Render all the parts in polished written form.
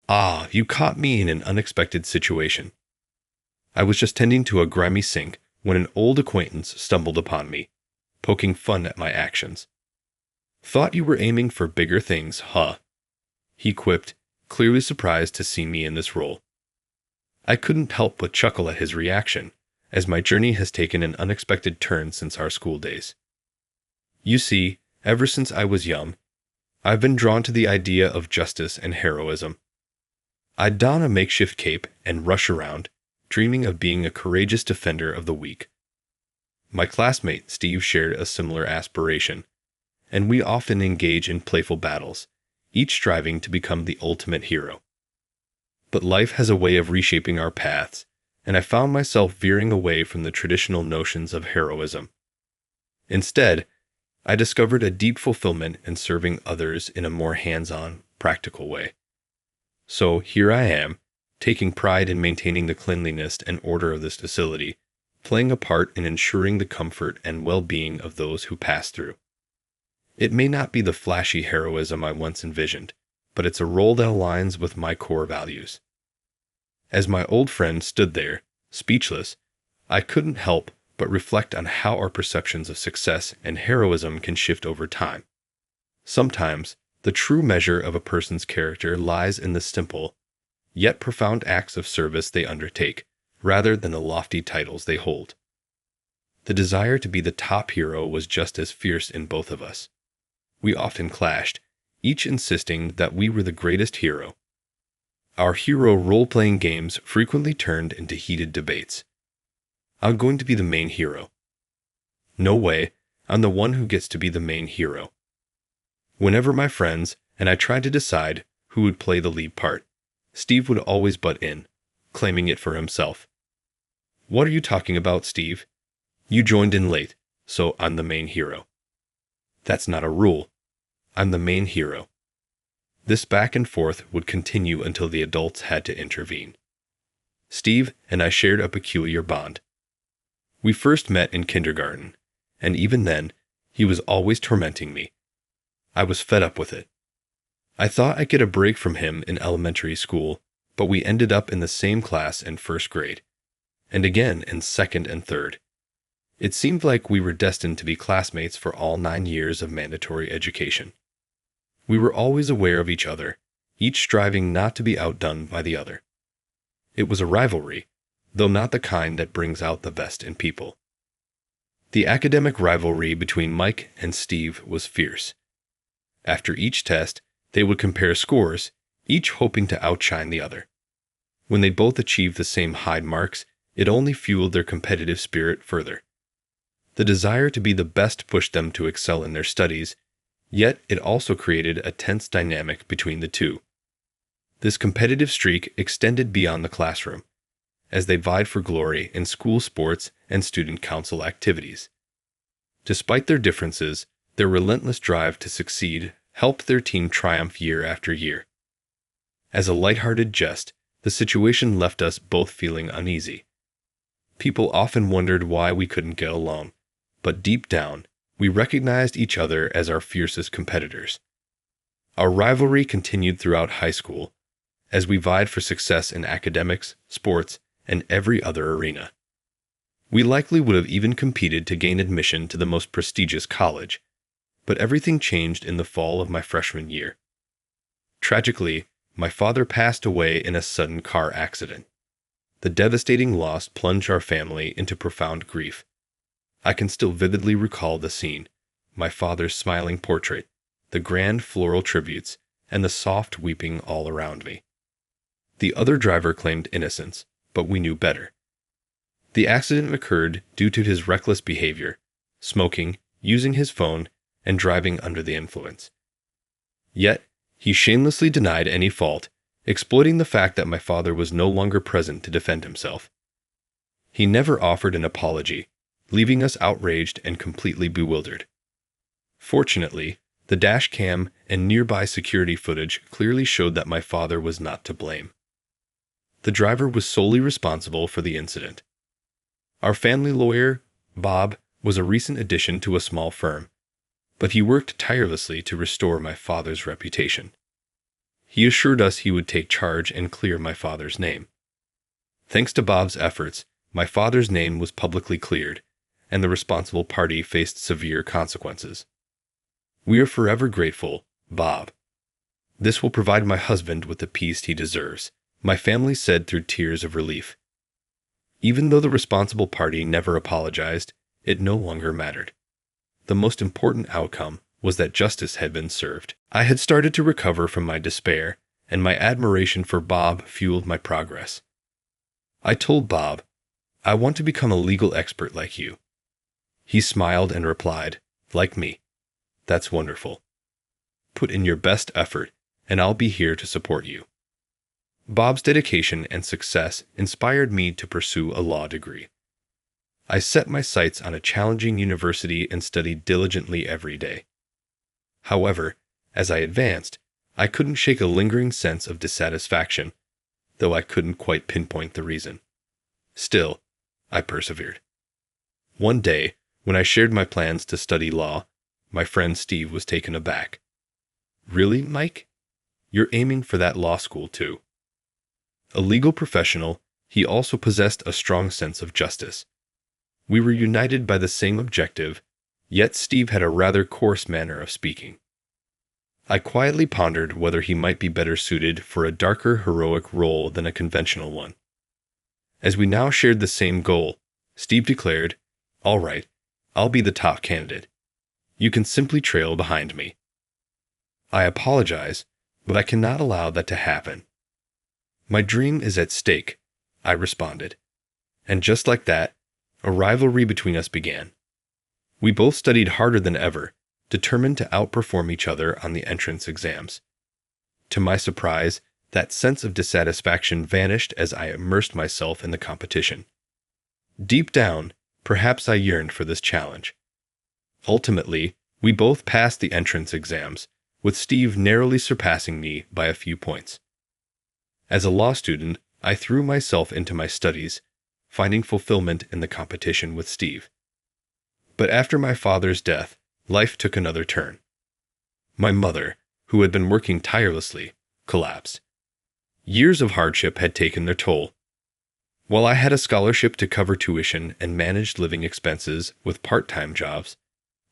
Ah, you caught me in an unexpected situation. I was just tending to a grimy sink when an old acquaintance stumbled upon me, poking fun at my actions. Thought you were aiming for bigger things, huh? He quipped, clearly surprised to see me in this role. I couldn't help but chuckle at his reaction, as my journey has taken an unexpected turn since our school days. You see, ever since I was young, I've been drawn to the idea of justice and heroism. I'd don a makeshift cape and rush around, dreaming of being a courageous defender of the weak. My classmate Steve shared a similar aspiration, and we often engage in playful battles, each striving to become the ultimate hero. But life has a way of reshaping our paths, and I found myself veering away from the traditional notions of heroism. Instead, I discovered a deep fulfillment in serving others in a more hands-on, practical way. So here I am, taking pride in maintaining the cleanliness and order of this facility, playing a part in ensuring the comfort and well-being of those who pass through. It may not be the flashy heroism I once envisioned, but it's a role that aligns with my core values. As my old friend stood there, speechless, I couldn't help but reflect on how our perceptions of success and heroism can shift over time. Sometimes, the true measure of a person's character lies in the simple, yet profound acts of service they undertake, rather than the lofty titles they hold. The desire to be the top hero was just as fierce in both of us. We often clashed, each insisting that we were the greatest hero. Our hero role-playing games frequently turned into heated debates. I'm going to be the main hero. No way, I'm the one who gets to be the main hero. Whenever my friends and I tried to decide who would play the lead part, Steve would always butt in, claiming it for himself. What are you talking about, Steve? You joined in late, so I'm the main hero. That's not a rule. I'm the main hero. This back and forth would continue until the adults had to intervene. Steve and I shared a peculiar bond. We first met in kindergarten, and even then, he was always tormenting me. I was fed up with it. I thought I'd get a break from him in elementary school, but we ended up in the same class in first grade, and again in second and third. It seemed like we were destined to be classmates for all 9 years of mandatory education. We were always aware of each other, each striving not to be outdone by the other. It was a rivalry, though not the kind that brings out the best in people. The academic rivalry between Mike and Steve was fierce. After each test, they would compare scores, each hoping to outshine the other. When they both achieved the same high marks, it only fueled their competitive spirit further. The desire to be the best pushed them to excel in their studies, yet it also created a tense dynamic between the two. This competitive streak extended beyond the classroom, as they vied for glory in school sports and student council activities. Despite their differences, their relentless drive to succeed helped their team triumph year after year. As a lighthearted jest, the situation left us both feeling uneasy. People often wondered why we couldn't get along, but deep down, we recognized each other as our fiercest competitors. Our rivalry continued throughout high school, as we vied for success in academics, sports, and every other arena. We likely would have even competed to gain admission to the most prestigious college, but everything changed in the fall of my freshman year. Tragically, my father passed away in a sudden car accident. The devastating loss plunged our family into profound grief. I can still vividly recall the scene, my father's smiling portrait, the grand floral tributes, and the soft weeping all around me. The other driver claimed innocence, but we knew better. The accident occurred due to his reckless behavior, smoking, using his phone, and driving under the influence. Yet, he shamelessly denied any fault, exploiting the fact that my father was no longer present to defend himself. He never offered an apology, leaving us outraged and completely bewildered. Fortunately, the dash cam and nearby security footage clearly showed that my father was not to blame. The driver was solely responsible for the incident. Our family lawyer, Bob, was a recent addition to a small firm, but he worked tirelessly to restore my father's reputation. He assured us he would take charge and clear my father's name. Thanks to Bob's efforts, my father's name was publicly cleared, and the responsible party faced severe consequences. We are forever grateful, Bob. This will provide my husband with the peace he deserves, my family said through tears of relief. Even though the responsible party never apologized, it no longer mattered. The most important outcome was that justice had been served. I had started to recover from my despair, and my admiration for Bob fueled my progress. I told Bob, "I want to become a legal expert like you." He smiled and replied, "Like me. That's wonderful. Put in your best effort, and I'll be here to support you." Bob's dedication and success inspired me to pursue a law degree. I set my sights on a challenging university and studied diligently every day. However, as I advanced, I couldn't shake a lingering sense of dissatisfaction, though I couldn't quite pinpoint the reason. Still, I persevered. One day, when I shared my plans to study law, my friend Steve was taken aback. "Really, Mike? You're aiming for that law school too?" A legal professional, he also possessed a strong sense of justice. We were united by the same objective, yet Steve had a rather coarse manner of speaking. I quietly pondered whether he might be better suited for a darker, heroic role than a conventional one. As we now shared the same goal, Steve declared, "All right, I'll be the top candidate. You can simply trail behind me." "I apologize, but I cannot allow that to happen." "My dream is at stake," I responded. And just like that, a rivalry between us began. We both studied harder than ever, determined to outperform each other on the entrance exams. To my surprise, that sense of dissatisfaction vanished as I immersed myself in the competition. Deep down, perhaps I yearned for this challenge. Ultimately, we both passed the entrance exams, with Steve narrowly surpassing me by a few points. As a law student, I threw myself into my studies, finding fulfillment in the competition with Steve. But after my father's death, life took another turn. My mother, who had been working tirelessly, collapsed. Years of hardship had taken their toll. While I had a scholarship to cover tuition and managed living expenses with part-time jobs,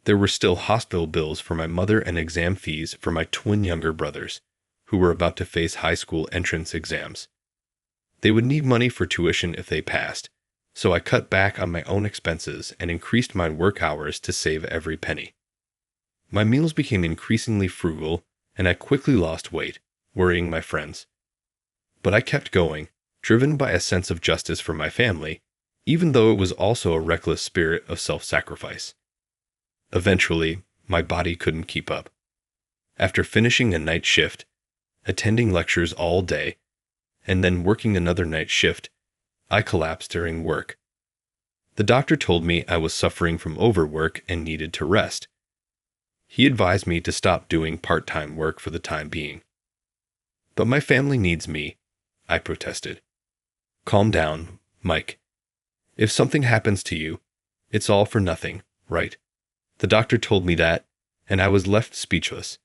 there were still hospital bills for my mother and exam fees for my twin younger brothers, who were about to face high school entrance exams. They would need money for tuition if they passed, so I cut back on my own expenses and increased my work hours to save every penny. My meals became increasingly frugal, and I quickly lost weight, worrying my friends. But I kept going, driven by a sense of justice for my family, even though it was also a reckless spirit of self-sacrifice. Eventually, my body couldn't keep up. After finishing a night shift, attending lectures all day, and then working another night shift, I collapsed during work. The doctor told me I was suffering from overwork and needed to rest. He advised me to stop doing part-time work for the time being. "But my family needs me," I protested. "Calm down, Mike. If something happens to you, it's all for nothing, right?" The doctor told me that, and I was left speechless.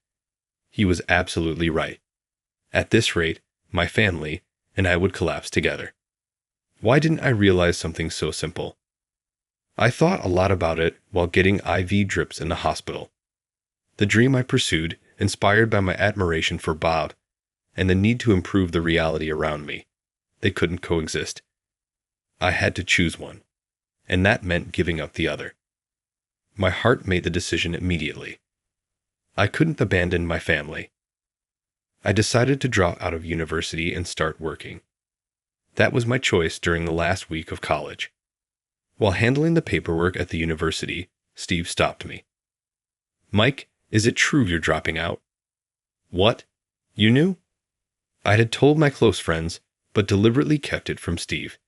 He was absolutely right. At this rate, my family and I would collapse together. Why didn't I realize something so simple? I thought a lot about it while getting IV drips in the hospital. The dream I pursued, inspired by my admiration for Bob, and the need to improve the reality around me. They couldn't coexist. I had to choose one, and that meant giving up the other. My heart made the decision immediately. I couldn't abandon my family. I decided to drop out of university and start working. That was my choice during the last week of college. While handling the paperwork at the university, Steve stopped me. "Mike, is it true you're dropping out?" "What? You knew?" I had told my close friends, but deliberately kept it from Steve.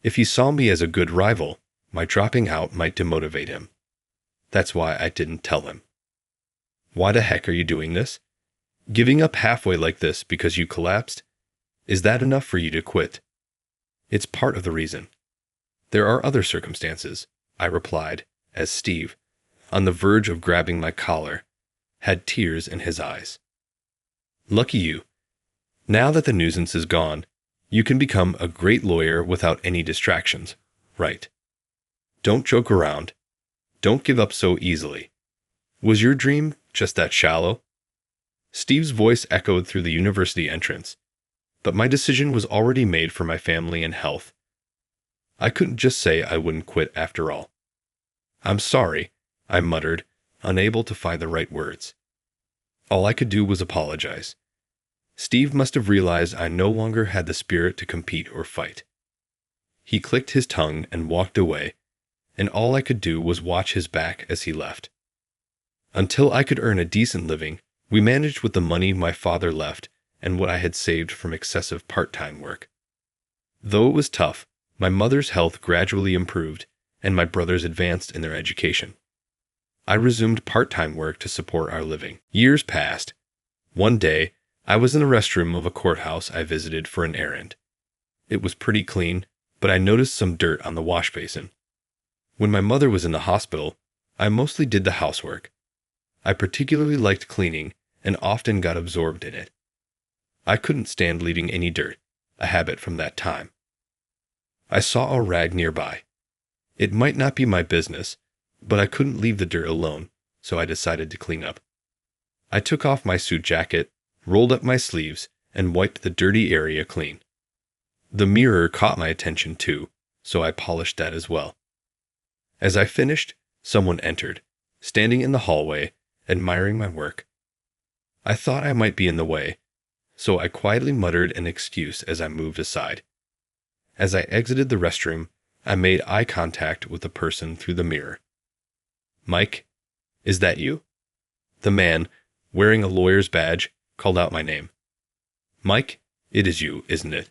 If he saw me as a good rival, my dropping out might demotivate him. That's why I didn't tell him. "Why the heck are you doing this? Giving up halfway like this because you collapsed? Is that enough for you to quit?" "It's part of the reason. There are other circumstances," I replied, as Steve, on the verge of grabbing my collar, had tears in his eyes. "Lucky you. Now that the nuisance is gone, you can become a great lawyer without any distractions, right? Don't joke around. Don't give up so easily. Was your dream just that shallow? Steve's voice echoed through the university entrance, but my decision was already made for my family and health. I couldn't just say I wouldn't quit after all. I'm sorry, I muttered, unable to find the right words. All I could do was apologize. Steve must have realized I no longer had the spirit to compete or fight. He clicked his tongue and walked away, and all I could do was watch his back as he left. Until I could earn a decent living, we managed with the money my father left and what I had saved from excessive part-time work. Though it was tough, my mother's health gradually improved, and my brothers advanced in their education. I resumed part-time work to support our living. Years passed. One day, I was in the restroom of a courthouse I visited for an errand. It was pretty clean, but I noticed some dirt on the wash basin. When my mother was in the hospital, I mostly did the housework. I particularly liked cleaning and often got absorbed in it. I couldn't stand leaving any dirt, a habit from that time. I saw a rag nearby. It might not be my business, but I couldn't leave the dirt alone, so I decided to clean up. I took off my suit jacket, rolled up my sleeves, and wiped the dirty area clean. The mirror caught my attention too, so I polished that as well. As I finished, someone entered, standing in the hallway, admiring my work. I thought I might be in the way, so I quietly muttered an excuse as I moved aside. As I exited the restroom, I made eye contact with the person through the mirror. "Mike, is that you?" The man, wearing a lawyer's badge, called out my name. "Mike, it is you, isn't it?"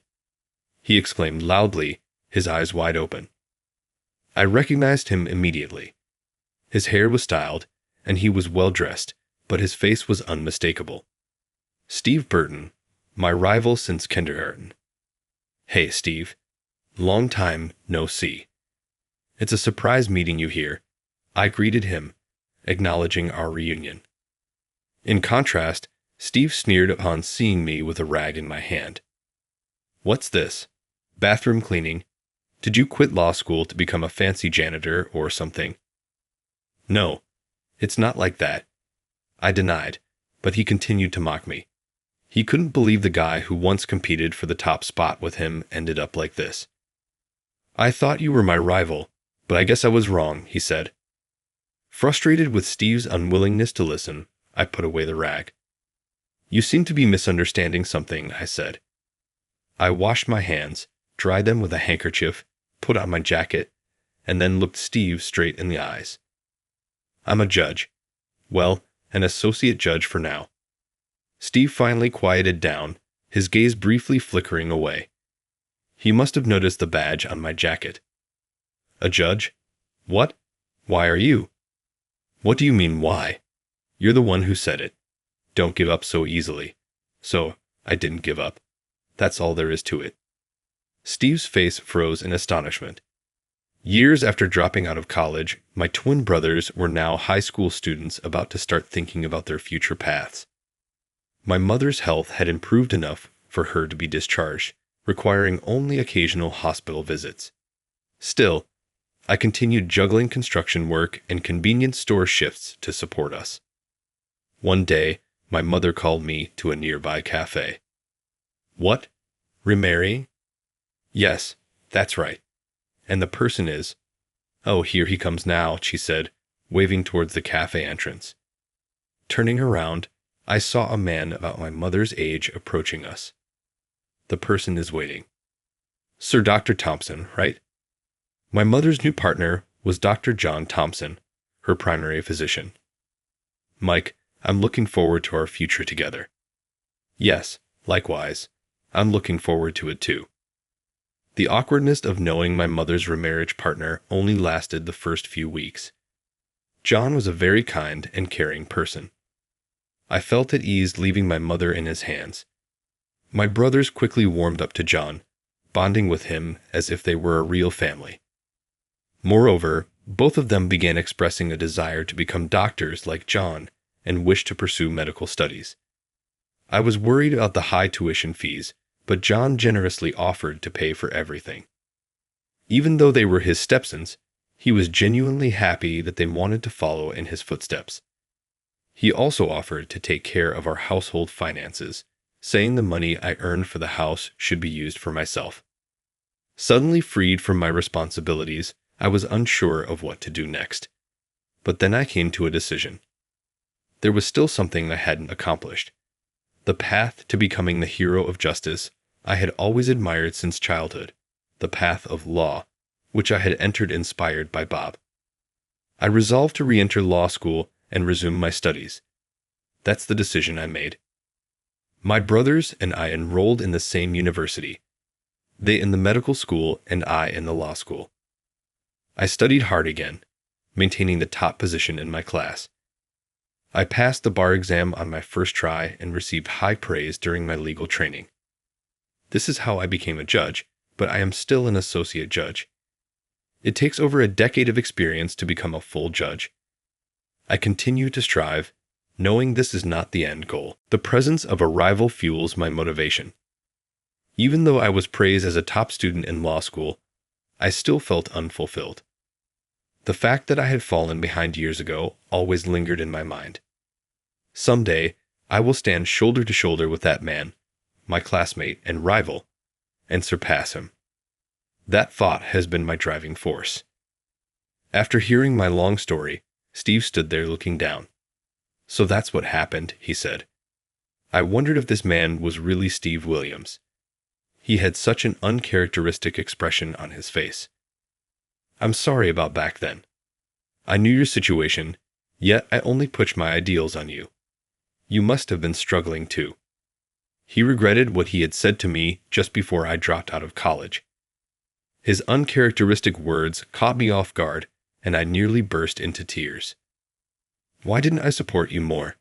he exclaimed loudly, his eyes wide open. I recognized him immediately. His hair was styled, and he was well dressed, but his face was unmistakable. Steve Burton, my rival since kindergarten. "Hey, Steve. Long time no see. It's a surprise meeting you here," I greeted him, acknowledging our reunion. In contrast, Steve sneered upon seeing me with a rag in my hand. "What's this? Bathroom cleaning? Did you quit law school to become a fancy janitor or something?" "No, it's not like that," I denied, but he continued to mock me. He couldn't believe the guy who once competed for the top spot with him ended up like this. "I thought you were my rival, but I guess I was wrong," he said. Frustrated with Steve's unwillingness to listen, I put away the rag. "You seem to be misunderstanding something," I said. I washed my hands, dried them with a handkerchief, put on my jacket, and then looked Steve straight in the eyes. "I'm a judge. Well, an associate judge for now." Steve finally quieted down, his gaze briefly flickering away. He must have noticed the badge on my jacket. "A judge? What? Why are you?" "What do you mean, why? You're the one who said it. Don't give up so easily." So, I didn't give up. That's all there is to it. Steve's face froze in astonishment. Years after dropping out of college, my twin brothers were now high school students about to start thinking about their future paths. My mother's health had improved enough for her to be discharged, requiring only occasional hospital visits. Still, I continued juggling construction work and convenience store shifts to support us. One day, my mother called me to a nearby cafe. "What? Remarrying?" "Yes, that's right. And the person is—" "Oh, here he comes now," she said, waving towards the cafe entrance. Turning around, I saw a man about my mother's age approaching us. The person is waiting. "Sir Dr. Thompson, right?" My mother's new partner was Dr. John Thompson, her primary physician. "Mike, I'm looking forward to our future together." "Yes, likewise. I'm looking forward to it too." The awkwardness of knowing my mother's remarriage partner only lasted the first few weeks. John was a very kind and caring person. I felt at ease leaving my mother in his hands. My brothers quickly warmed up to John, bonding with him as if they were a real family. Moreover, both of them began expressing a desire to become doctors like John and wished to pursue medical studies. I was worried about the high tuition fees, but John generously offered to pay for everything. Even though they were his stepsons, he was genuinely happy that they wanted to follow in his footsteps. He also offered to take care of our household finances, saying the money I earned for the house should be used for myself. Suddenly freed from my responsibilities, I was unsure of what to do next. But then I came to a decision. There was still something I hadn't accomplished. The path to becoming the hero of justice I had always admired since childhood, the path of law, which I had entered inspired by Bob. I resolved to re-enter law school and resume my studies. That's the decision I made. My brothers and I enrolled in the same university. They in the medical school and I in the law school. I studied hard again, maintaining the top position in my class. I passed the bar exam on my first try and received high praise during my legal training. This is how I became a judge, but I am still an associate judge. It takes over a decade of experience to become a full judge. I continue to strive, knowing this is not the end goal. The presence of a rival fuels my motivation. Even though I was praised as a top student in law school, I still felt unfulfilled. The fact that I had fallen behind years ago always lingered in my mind. Someday, I will stand shoulder to shoulder with that man, my classmate and rival, and surpass him. That thought has been my driving force. After hearing my long story, Steve stood there looking down. "So that's what happened," he said. I wondered if this man was really Steve Williams. He had such an uncharacteristic expression on his face. "I'm sorry about back then. I knew your situation, yet I only pushed my ideals on you. You must have been struggling too." He regretted what he had said to me just before I dropped out of college. His uncharacteristic words caught me off guard, and I nearly burst into tears. "Why didn't I support you more?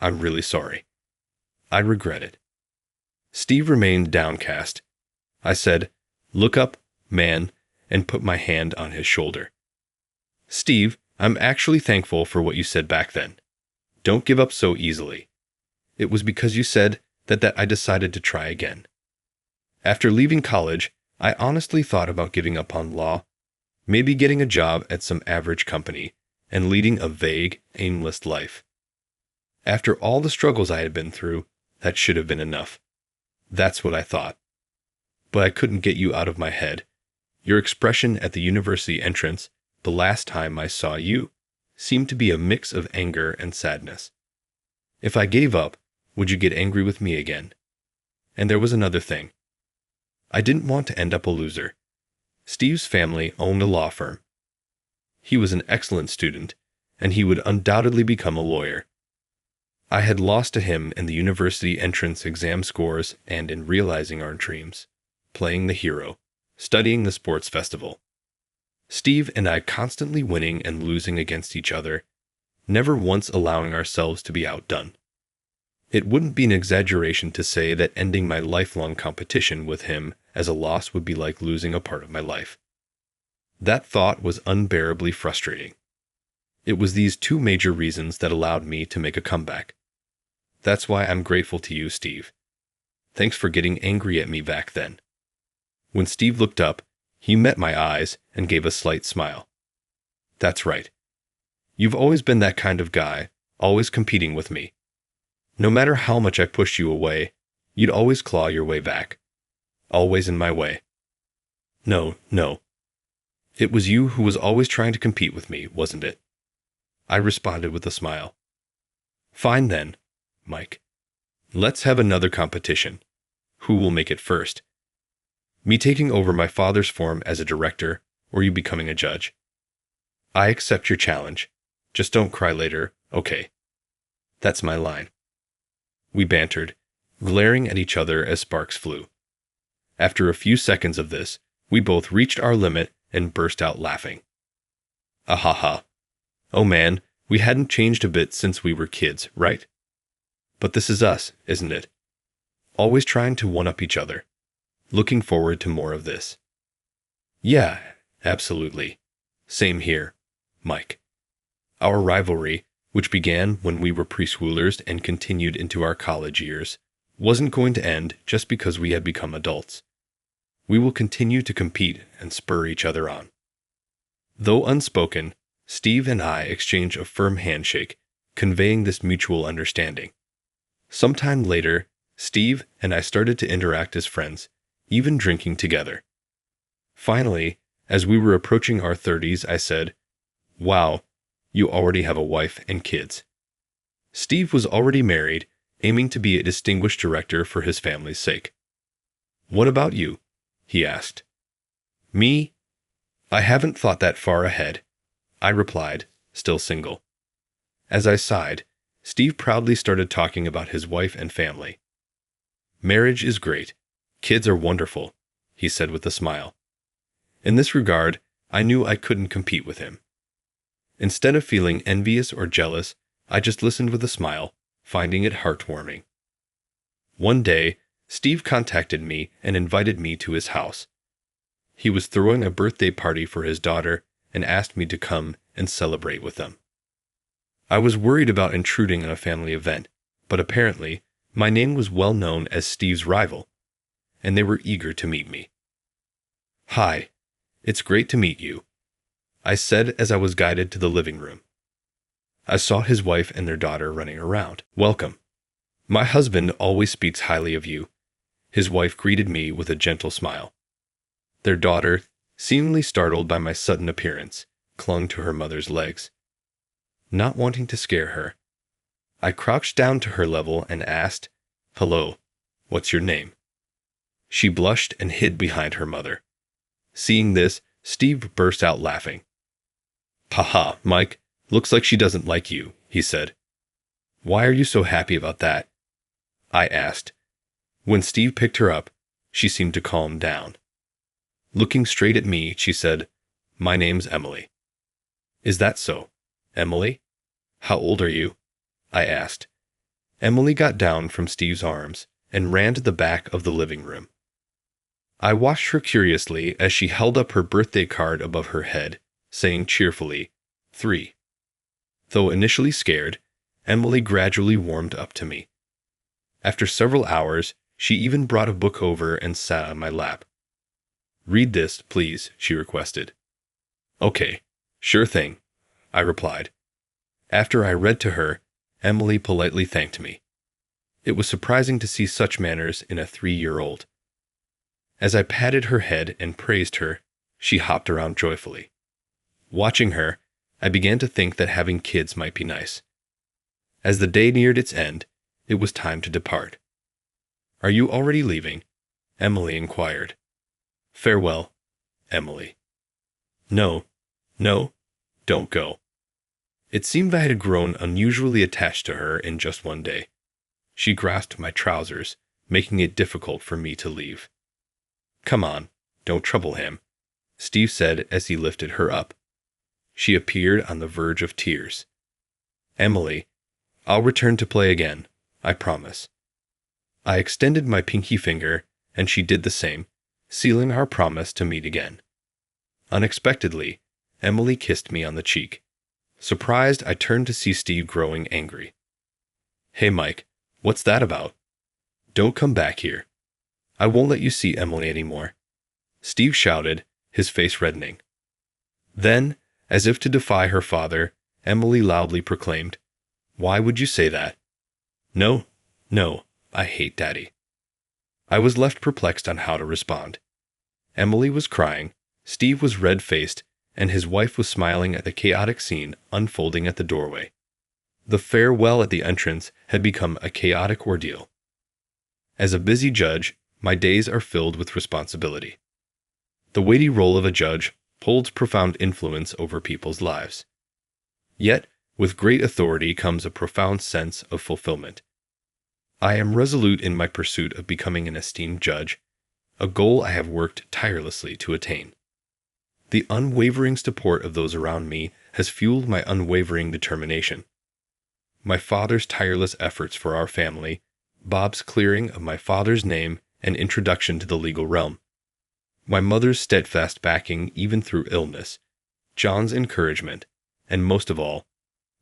I'm really sorry. I regret it." Steve remained downcast. I said, "Look up, man," and put my hand on his shoulder. "Steve, I'm actually thankful for what you said back then. Don't give up so easily. It was because you said that I decided to try again." After leaving college, I honestly thought about giving up on law, maybe getting a job at some average company, and leading a vague, aimless life. After all the struggles I had been through, that should have been enough. That's what I thought. But I couldn't get you out of my head. Your expression at the university entrance, the last time I saw you, seemed to be a mix of anger and sadness. If I gave up, would you get angry with me again? And there was another thing. I didn't want to end up a loser. Steve's family owned a law firm. He was an excellent student, and he would undoubtedly become a lawyer. I had lost to him in the university entrance exam scores and in realizing our dreams, playing the hero, studying the sports festival. Steve and I constantly winning and losing against each other, never once allowing ourselves to be outdone. It wouldn't be an exaggeration to say that ending my lifelong competition with him as a loss would be like losing a part of my life. That thought was unbearably frustrating. It was these two major reasons that allowed me to make a comeback. That's why I'm grateful to you, Steve. Thanks for getting angry at me back then. When Steve looked up, he met my eyes and gave a slight smile. That's right. You've always been that kind of guy, always competing with me. No matter how much I pushed you away, you'd always claw your way back. Always in my way. No. It was you who was always trying to compete with me, wasn't it? I responded with a smile. Fine then, Mike. Let's have another competition. Who will make it first? Me taking over my father's firm as a director, or you becoming a judge? I accept your challenge. Just don't cry later, okay? That's my line. We bantered, glaring at each other as sparks flew. After a few seconds of this, we both reached our limit and burst out laughing. Ahaha. Oh man, we hadn't changed a bit since we were kids, right? But this is us, isn't it? Always trying to one-up each other. Looking forward to more of this. Yeah, absolutely. Same here, Mike. Our rivalry, which began when we were preschoolers and continued into our college years, wasn't going to end just because we had become adults. We will continue to compete and spur each other on. Though unspoken, Steve and I exchanged a firm handshake, conveying this mutual understanding. Sometime later, Steve and I started to interact as friends, even drinking together. Finally, as we were approaching our 30s, I said, "Wow, you already have a wife and kids." Steve was already married, aiming to be a distinguished director for his family's sake. "What about you?" he asked. "Me? I haven't thought that far ahead," I replied, still single. As I sighed, Steve proudly started talking about his wife and family. "Marriage is great. Kids are wonderful," he said with a smile. In this regard, I knew I couldn't compete with him. Instead of feeling envious or jealous, I just listened with a smile, finding it heartwarming. One day, Steve contacted me and invited me to his house. He was throwing a birthday party for his daughter and asked me to come and celebrate with them. I was worried about intruding on a family event, but apparently, my name was well known as Steve's rival, and they were eager to meet me. "Hi, it's great to meet you," I said as I was guided to the living room. I saw his wife and their daughter running around. "Welcome. My husband always speaks highly of you," his wife greeted me with a gentle smile. Their daughter, seemingly startled by my sudden appearance, clung to her mother's legs. Not wanting to scare her, I crouched down to her level and asked, "Hello, what's your name?" She blushed and hid behind her mother. Seeing this, Steve burst out laughing. "Haha, Mike, looks like she doesn't like you," he said. "Why are you so happy about that?" I asked. When Steve picked her up, she seemed to calm down. Looking straight at me, she said, "My name's Emily." "Is that so? Emily? How old are you?" I asked. Emily got down from Steve's arms and ran to the back of the living room. I watched her curiously as she held up her birthday card above her head, saying cheerfully, 3. Though initially scared, Emily gradually warmed up to me. After several hours, she even brought a book over and sat on my lap. "Read this, please," she requested. "Okay, sure thing," I replied. After I read to her, Emily politely thanked me. It was surprising to see such manners in a 3-year-old. As I patted her head and praised her, she hopped around joyfully. Watching her, I began to think that having kids might be nice. As the day neared its end, it was time to depart. "Are you already leaving?" Emily inquired. "Farewell, Emily." No, don't go." It seemed I had grown unusually attached to her in just one day. She grasped my trousers, making it difficult for me to leave. "Come on, don't trouble him," Steve said as he lifted her up. She appeared on the verge of tears. "Emily, I'll return to play again, I promise." I extended my pinky finger, and she did the same, sealing our promise to meet again. Unexpectedly, Emily kissed me on the cheek. Surprised, I turned to see Steve growing angry. "Hey Mike, what's that about? Don't come back here. I won't let you see Emily anymore," Steve shouted, his face reddening. Then, as if to defy her father, Emily loudly proclaimed, "Why would you say that?" No, I hate Daddy." I was left perplexed on how to respond. Emily was crying, Steve was red-faced, and his wife was smiling at the chaotic scene unfolding at the doorway. The farewell at the entrance had become a chaotic ordeal. As a busy judge, my days are filled with responsibility. The weighty role of a judge holds profound influence over people's lives. Yet, with great authority comes a profound sense of fulfillment. I am resolute in my pursuit of becoming an esteemed judge, a goal I have worked tirelessly to attain. The unwavering support of those around me has fueled my unwavering determination. My father's tireless efforts for our family, Bob's clearing of my father's name and introduction to the legal realm, my mother's steadfast backing even through illness, John's encouragement, and most of all,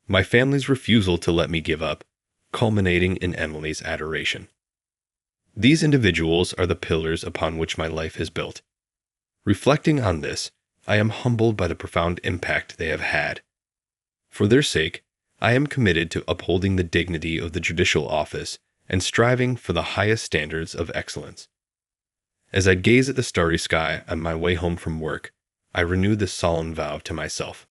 my family's refusal to let me give up, culminating in Emily's adoration. These individuals are the pillars upon which my life is built. Reflecting on this, I am humbled by the profound impact they have had. For their sake, I am committed to upholding the dignity of the judicial office and striving for the highest standards of excellence. As I gaze at the starry sky on my way home from work, I renew this solemn vow to myself.